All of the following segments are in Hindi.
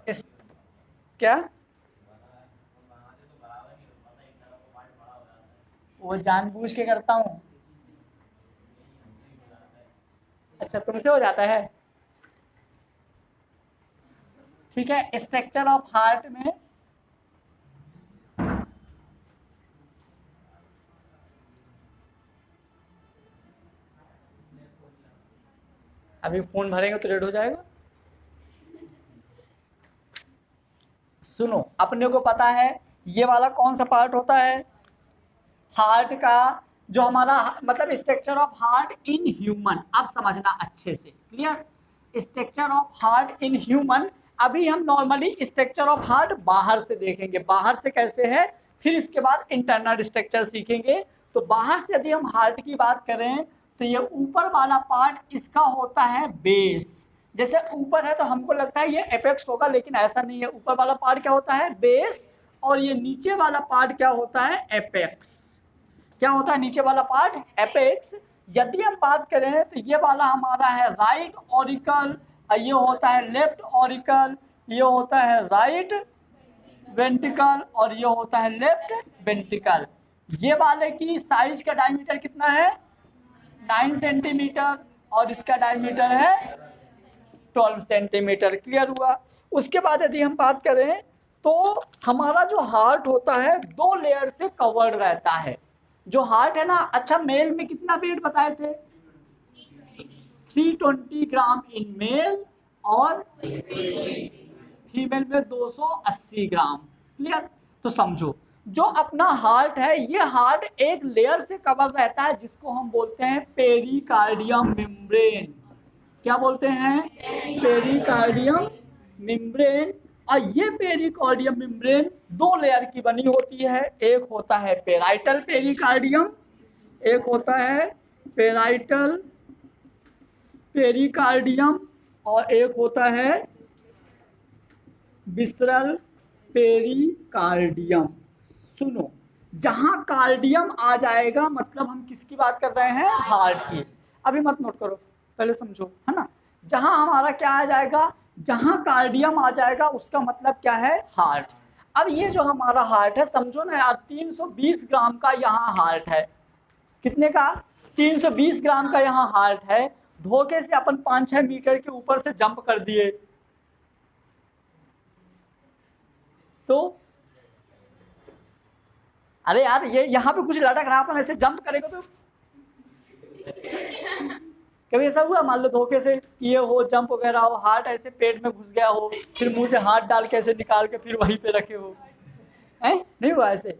इस क्या वो जानबूझ के करता हूँ? अच्छा, तुमसे हो जाता है। ठीक है, स्ट्रक्चर ऑफ हार्ट में अभी फोन भरेंगे तो रेड हो जाएगा। सुनो, अपने को पता है ये वाला कौन सा पार्ट होता है हार्ट का, जो हमारा मतलब structure of heart in human. अब समझना अच्छे से, clear? Structure of heart in human. अभी हम नॉर्मली स्ट्रक्चर ऑफ हार्ट बाहर से देखेंगे, बाहर से कैसे है, फिर इसके बाद इंटरनल स्ट्रक्चर सीखेंगे। तो बाहर से यदि हम हार्ट की बात करें तो ये ऊपर वाला पार्ट इसका होता है बेस। जैसे ऊपर है तो हमको लगता है ये एपेक्स होगा, लेकिन ऐसा नहीं है। ऊपर वाला पार्ट क्या होता है? बेस। और ये नीचे वाला पार्ट क्या होता है? एपेक्स। क्या होता है नीचे वाला पार्ट? एपेक्स। यदि हम बात करें तो ये वाला हमारा है राइट ऑरिकल, ये होता है लेफ्ट ऑरिकल, ये होता है राइट वेंट्रिकल और ये होता है लेफ्ट वेंट्रिकल। ये वाले की साइज का डायमीटर कितना है? 9 सेंटीमीटर और इसका डायमीटर है 12 सेंटीमीटर। क्लियर हुआ? उसके बाद यदि हम बात करें तो हमारा जो हार्ट होता है 2 लेयर से कवर्ड रहता है। जो हार्ट है ना, अच्छा मेल में कितना वेट बताए थे? 320 ग्राम इन मेल और फीमेल में 280 ग्राम। क्लियर? तो समझो, जो अपना हार्ट है ये हार्ट एक लेयर से कवर रहता है जिसको हम बोलते हैं पेरिकार्डियम मेम्ब्रेन। क्या बोलते हैं? Pericardium membrane. और ये पेरिकार्डियम मेम्ब्रेन 2 लेयर की बनी होती है। एक होता है पेराइटल पेरिकार्डियम, एक होता है पेराइटल पेरिकार्डियम और एक होता है विसरल पेरिकार्डियम। सुनो, जहां कार्डियम आ जाएगा मतलब हम किसकी बात कर रहे हैं? हार्ट की। अभी मत नोट करो, पहले समझो, है ना? जहां हमारा क्या आ जाएगा? जहां कार्डियम आ जाएगा उसका मतलब क्या है? हार्ट। अब ये जो हमारा हार्ट है, समझो ना यार, 320 ग्राम का यहाँ हार्ट है। कितने का? 320 ग्राम का यहाँ हार्ट है। धोखे से अपन 5-6 मीटर के ऊपर से जंप कर दिए तो अरे यार, ये यहाँ पे कुछ लटक रहा, अपन ऐसे जंप करेगा तो कभी ऐसा हुआ मान लो धोखे से किए हो, जंप वगैरह हो, हार्ट ऐसे पेट में घुस गया हो, फिर मुंह से हाथ डाल के ऐसे निकाल के फिर वहीं पे रखे हो? है नहीं हुआ ऐसे?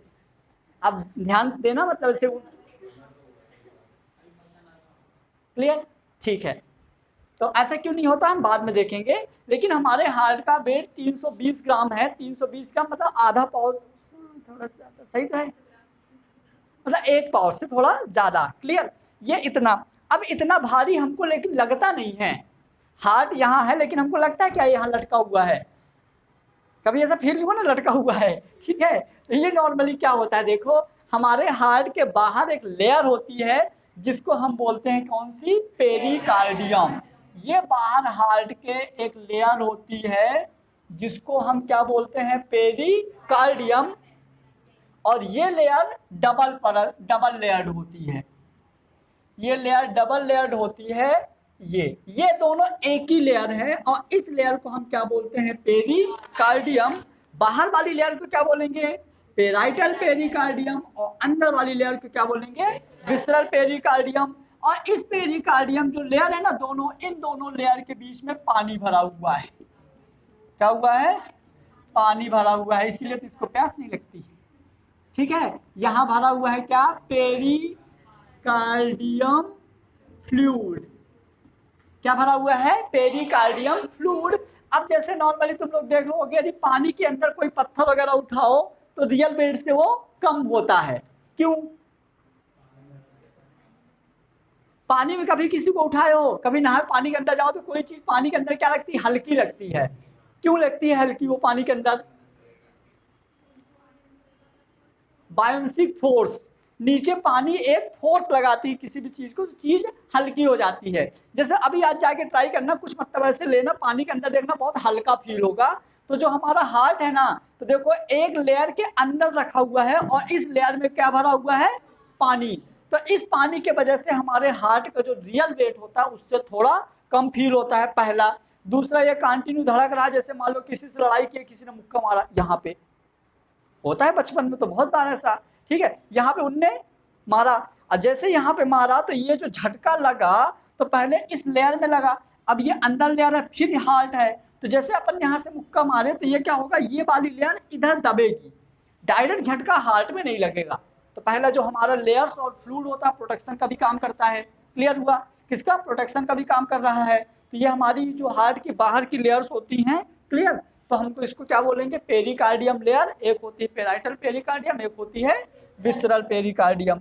अब ध्यान देना, मतलब ऐसे। क्लियर? ठीक है। तो ऐसा क्यों नहीं होता हम बाद में देखेंगे। लेकिन हमारे हार्ट का वेट 320 ग्राम है। 320 ग्राम मतलब आधा पाव, थोड़ा सा सही तो है, मतलब 1 पाव से थोड़ा ज्यादा। क्लियर? ये इतना। अब इतना भारी हमको लेकिन लगता नहीं है। हार्ट यहाँ है लेकिन हमको लगता है क्या यहाँ लटका हुआ है? कभी ऐसा फील नहीं हुआ ना लटका हुआ है? ठीक है, तो ये नॉर्मली क्या होता है, देखो हमारे हार्ट के बाहर एक लेयर होती है जिसको हम बोलते हैं कौन सी? पेरिकार्डियम। ये बाहर हार्ट के एक लेयर होती है जिसको हम क्या बोलते हैं? पेरिकार्डियम। और ये लेयर डबल लेयर्ड होती है। ये लेयर डबल लेयर्ड होती है। ये दोनों एक ही लेयर है और इस लेयर को हम क्या बोलते हैं? पेरिकार्डियम। बाहर वाली लेयर को क्या बोलेंगे? Parietal pericardium. और अंदर वाली लेयर को क्या बोलेंगे? Visceral pericardium. और इस पेरिकार्डियम जो लेयर है ना, दोनों इन दोनों लेयर के बीच में पानी भरा हुआ है। क्या हुआ है? पानी भरा हुआ है, इसीलिए तो इसको प्यास नहीं लगती। ठीक है, यहां भरा हुआ है क्या? Pericardium fluid. क्या भरा हुआ है? Pericardium fluid. अब जैसे नॉर्मली तुम लोग देखोगे यदि पानी के अंदर कोई पत्थर वगैरह उठाओ तो रियल वेट से वो कम होता है। क्यों? पानी में कभी किसी को उठाए हो? कभी नहा पानी के अंदर जाओ तो कोई चीज पानी के अंदर क्या लगती है? हल्की लगती है। क्यों लगती है हल्की वो पानी के अंदर? बायोन्सिक फोर्स। नीचे पानी एक फोर्स लगाती है किसी भी चीज को, चीज हल्की हो जाती है। जैसे अभी आज जाके ट्राई करना, कुछ मतलब ऐसे लेना, पानी के अंदर देखना बहुत हल्का फील होगा। तो जो हमारा हार्ट है ना, तो देखो एक लेयर के अंदर रखा हुआ है और इस लेयर में क्या भरा हुआ है, पानी। तो इस पानी के वजह से हमारे हार्ट का जो रियल वेट होता है उससे थोड़ा कम फील होता है, पहला। दूसरा, ये कंटिन्यू धड़क रहा है, जैसे मान लो किसी से लड़ाई की, किसी ने मुक्का मारा, यहाँ पे होता है बचपन में तो बहुत बार ऐसा, ठीक है, यहाँ पे उनने मारा, और जैसे यहाँ पे मारा तो ये जो झटका लगा तो पहले इस लेयर में लगा, अब ये अंदर लेयर है, फिर हार्ट है, तो जैसे अपन यहाँ से मुक्का मारे तो ये क्या होगा, ये वाली लेयर इधर दबेगी, डायरेक्ट झटका हार्ट में नहीं लगेगा। तो पहला जो हमारा लेयर्स और फ्लूइड होता है प्रोटेक्शन का भी काम करता है, क्लियर हुआ, किसका, प्रोटेक्शन का भी काम कर रहा है। तो ये हमारी जो हार्ट की बाहर की लेयर्स होती हैं, क्लियर, तो हमको इसको क्या बोलेंगे, पेरिकार्डियम लेयर, एक होती है पेराइटल पेरिकार्डियम, एक होती है विसरल पेरिकार्डियम,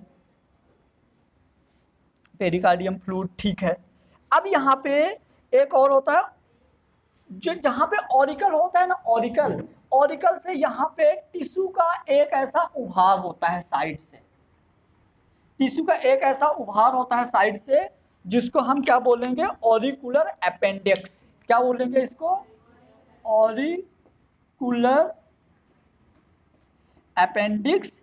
पेरिकार्डियम फ्लूइड, ठीक है। अब यहाँ पे एक और होता है, जो जहाँ पे ऑरिकल होता है ना, ऑरिकल, ऑरिकल से यहाँ पे टिश्यू का एक ऐसा उभार होता है साइड से, टिश्यू का एक ऐसा उभार होता है साइड से, जिसको हम क्या बोलेंगे, ऑरिकुलर अपेंडिक्स, क्या बोलेंगे इसको, ऑरिकुलर अपेंडिक्स,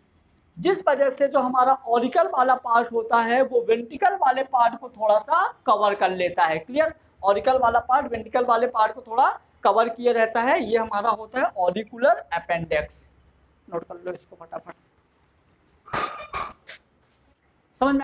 जिस वजह से जो हमारा ऑरिकल वाला पार्ट होता है वो वेंट्रिकल वाले पार्ट को थोड़ा सा कवर कर लेता है, क्लियर, ऑरिकल वाला पार्ट वेंट्रिकल वाले पार्ट को थोड़ा कवर किए रहता है, ये हमारा होता है ऑरिकुलर अपेंडिक्स। नोट कर लो इसको फटाफट, समझ में